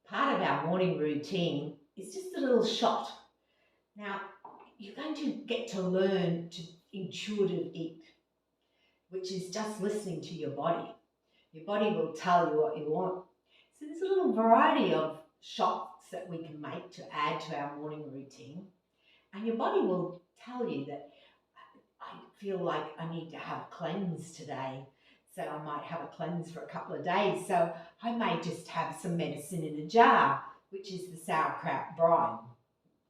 Part of our morning routine is just a little shot. Now, you're going to get to learn to intuitive eat, which is just listening to your body. Your body will tell you what you want. So there's a little variety of shots that we can make to add to our morning routine. And your body will tell you that I feel like I need to have a cleanse today. So I might have a cleanse for a couple of days. So I may just have some medicine in a jar, which is the sauerkraut brine,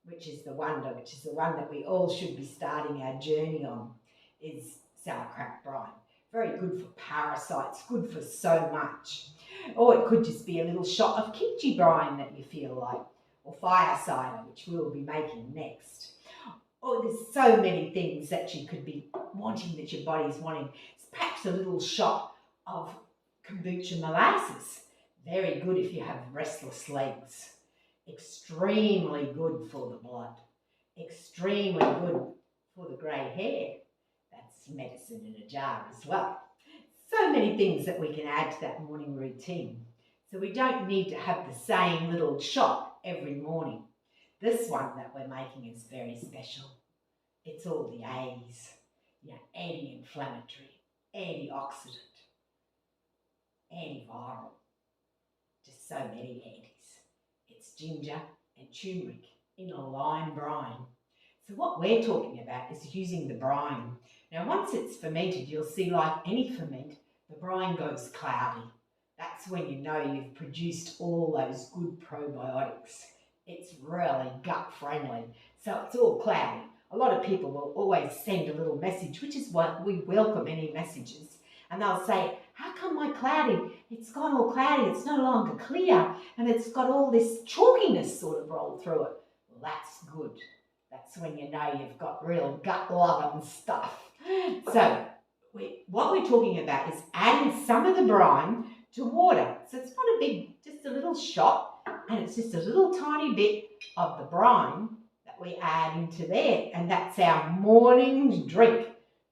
which is the one that we all should be starting our journey on, is sauerkraut brine. Very good for parasites, good for so much. Or it could just be a little shot of kimchi brine that you feel like, or fire cider, which we'll be making next. Oh, there's so many things that you could be wanting, that your body's wanting. It's perhaps a little shot of kombucha molasses. Very good if you have restless legs. Extremely good for the blood. Extremely good for the grey hair. That's medicine in a jar as well. So many things that we can add to that morning routine. So we don't need to have the same little shot every morning. This one that we're making is very special. It's all the A's, anti-inflammatory, antioxidant, antiviral, just so many antis. It's ginger and turmeric in a lime brine. So what we're talking about is using the brine. Now once it's fermented, you'll see, like any ferment, the brine goes cloudy. That's when you know you've produced all those good probiotics. It's really gut friendly, so it's all cloudy. A lot of people will always send a little message, which is what we welcome, any messages, and they'll say, how come my cloudy, it's gone all cloudy, it's no longer clear, and it's got all this chalkiness sort of rolled through it. Well, that's good. That's when you know you've got real gut loving stuff. So what we're talking about is adding some of the brine to water. So it's not a big, just a little shot, and it's just a little tiny bit of the brine that we add into there, and that's our morning drink.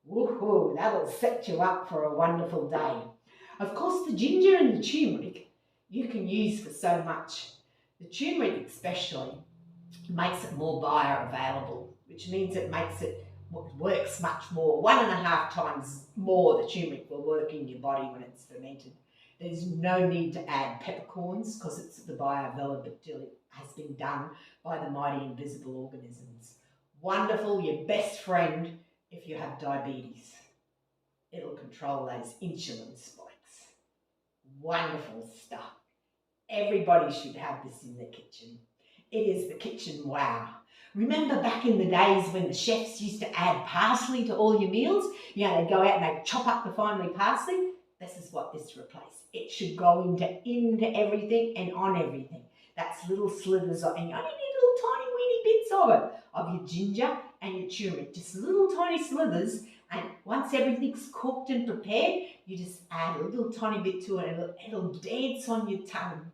Woohoo, that'll set you up for a wonderful day. Of course, the ginger and the turmeric you can use for so much. The turmeric especially makes it more bioavailable, which means it makes it works much more, 1.5 times more the turmeric will work in your body when it's fermented. There's no need to add peppercorns because it's the bioavailability has been done by the mighty invisible organisms. Wonderful, your best friend if you have diabetes. It'll control those insulin spikes. Wonderful stuff. Everybody should have this in the kitchen. It is the kitchen wow. Remember back in the days when the chefs used to add parsley to all your meals? They'd go out and they'd chop up the finely parsley. This is what this replaces. It should go into everything and on everything. That's little slivers of, and you only need little tiny weeny bits of it, of your ginger and your turmeric, just little tiny slivers. And once everything's cooked and prepared, you just add a little tiny bit to it, and it'll dance on your tongue.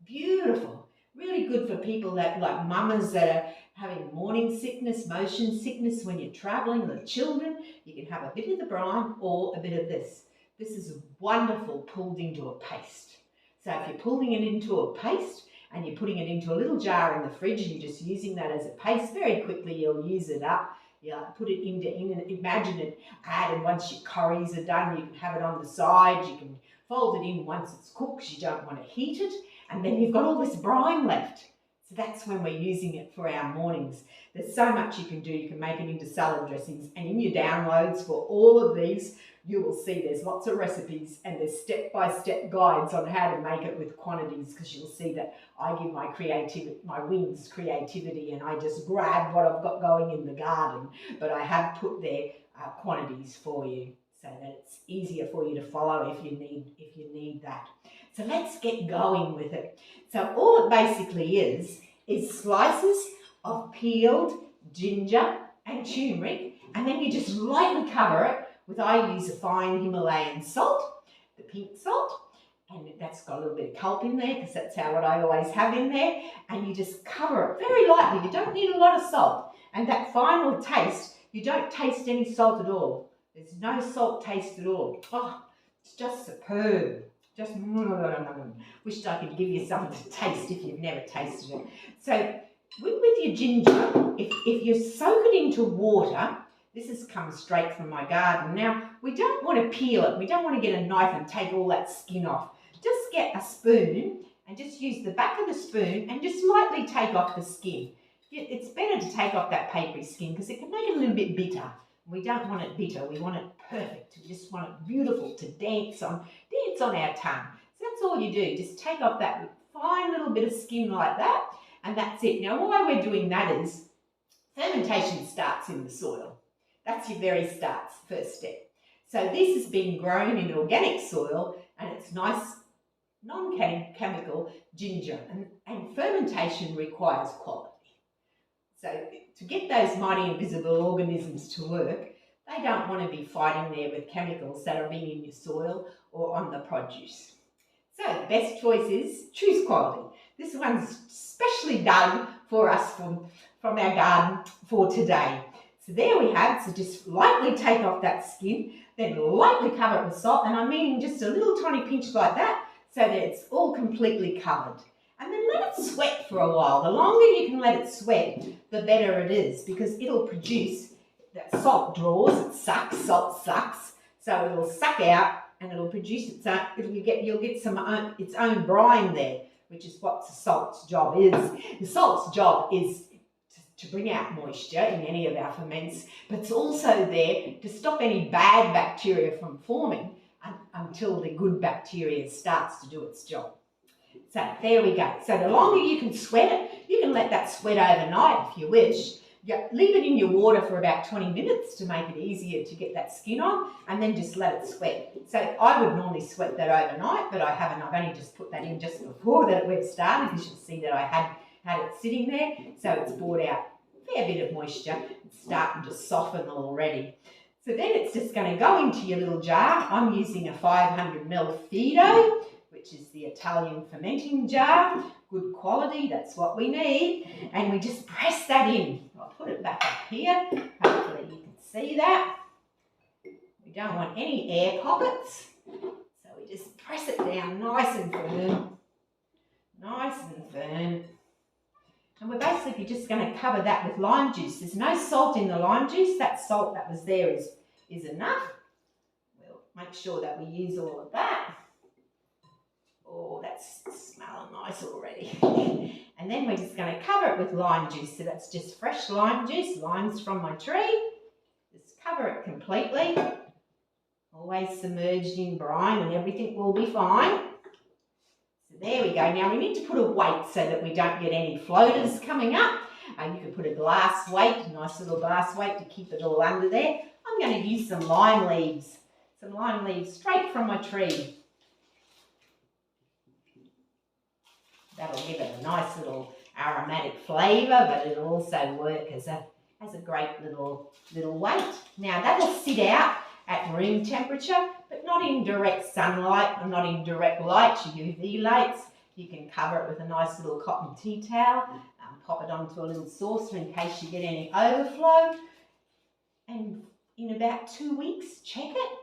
Beautiful. Really good for people that, like mamas that are having morning sickness, motion sickness when you're traveling, the children. You can have a bit of the brine or a bit of this. This is wonderful pulled into a paste. So if you're pulling it into a paste and you're putting it into a little jar in the fridge and you're just using that as a paste, very quickly you'll use it up. Put it in and imagine it added once your curries are done. You can have it on the side. You can fold it in once it's cooked. You don't want to heat it. And then you've got all this brine left. So that's when we're using it for our mornings. There's so much you can do. You can make it into salad dressings. And in your downloads for all of these, you will see there's lots of recipes and there's step-by-step guides on how to make it with quantities, because you'll see that I give my wings creativity, and I just grab what I've got going in the garden. But I have put there quantities for you so that it's easier for you to follow if you need that. So let's get going with it. So all it basically is slices of peeled ginger and turmeric, and then you just lightly cover it with, I use a fine Himalayan salt, the pink salt, and that's got a little bit of kelp in there because that's what I always have in there, and you just cover it very lightly. You don't need a lot of salt, and that final taste, you don't taste any salt at all. There's no salt taste at all. Oh, it's just superb. Just wished I could give you something to taste if you've never tasted it. So with your ginger, if you soak it into water, this has come straight from my garden. Now, we don't want to peel it. We don't want to get a knife and take all that skin off. Just get a spoon and just use the back of the spoon and just lightly take off the skin. It's better to take off that papery skin because it can make it a little bit bitter. We don't want it bitter. We want it perfect. We just want it beautiful to dance on our tongue. So that's all you do. Just take off that fine little bit of skin like that, and that's it. Now, why we're doing that is fermentation starts in the soil. That's your very first step. So this has been grown in organic soil, and it's nice, non-chemical ginger. And fermentation requires quality. So to get those mighty invisible organisms to work, they don't want to be fighting there with chemicals that are being in your soil or on the produce. So the best choice is choose quality. This one's specially done for us from our garden for today. So there we have, so just lightly take off that skin, then lightly cover it with salt, and I'm meaning just a little tiny pinch like that so that it's all completely covered. And then let it sweat for a while. The longer you can let it sweat, the better it is, because it'll produce, that salt draws, it sucks, salt sucks, so it'll suck out and it'll produce its own, you'll get its own brine there, which is what the salt's job is. The salt's job is to bring out moisture in any of our ferments, but it's also there to stop any bad bacteria from forming until the good bacteria starts to do its job. So there we go. So the longer you can sweat it, you can let that sweat overnight if you wish. Leave it in your water for about 20 minutes to make it easier to get that skin on, and then just let it sweat. So I would normally sweat that overnight, but I haven't. I've only just put that in just before that we've started. You should see that I had it sitting there, so it's brought out a fair bit of moisture. It's starting to soften already. So then it's just going to go into your little jar. I'm using a 500ml Fido, which is the Italian fermenting jar. Good quality, that's what we need. And we just press that in. I'll put it back up here. Hopefully you can see that. We don't want any air pockets. So we just press it down nice and firm. Nice and firm. And we're basically just going to cover that with lime juice. There's no salt in the lime juice. That salt that was there is enough. We'll make sure that we use all of that. Oh, that's smelling nice already. And then we're just going to cover it with lime juice. So that's just fresh lime juice, limes from my tree. Just cover it completely. Always submerged in brine and everything will be fine. So there we go. Now we need to put a weight so that we don't get any floaters coming up. You can put a glass weight, a nice little glass weight to keep it all under there. I'm going to use some lime leaves straight from my tree. That'll give it a nice little aromatic flavour, but it'll also work as a great little weight. Now that'll sit out at room temperature, but not in direct sunlight or not in direct light, your UV lights. You can cover it with a nice little cotton tea towel, pop it onto a little saucer in case you get any overflow. And in about 2 weeks, check it.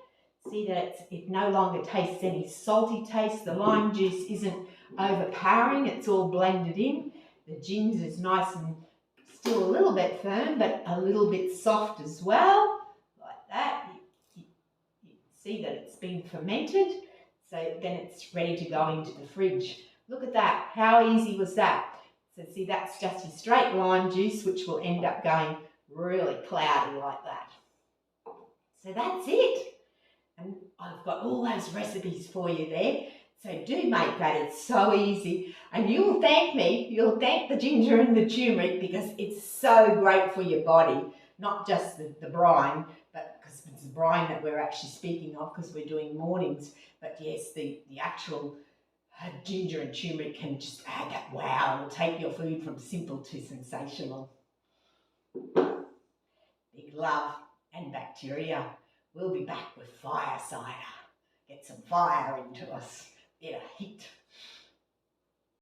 See that it no longer tastes any salty taste. The lime juice isn't overpowering, it's all blended in. The ginger is nice and still a little bit firm, but a little bit soft as well, like that. You see that it's been fermented, so then it's ready to go into the fridge. Look at that, how easy was that? So see, that's just your straight lime juice, which will end up going really cloudy like that. So that's it. And I've got all those recipes for you there. So do make that, it's so easy. And you'll thank me, you'll thank the ginger and the turmeric because it's so great for your body. Not just the brine, but because it's the brine that we're actually speaking of because we're doing mornings. But yes, the actual ginger and turmeric can just add that wow, it'll take your food from simple to sensational. Big love and bacteria. We'll be back with fire cider. Get some fire into us. Bit of heat.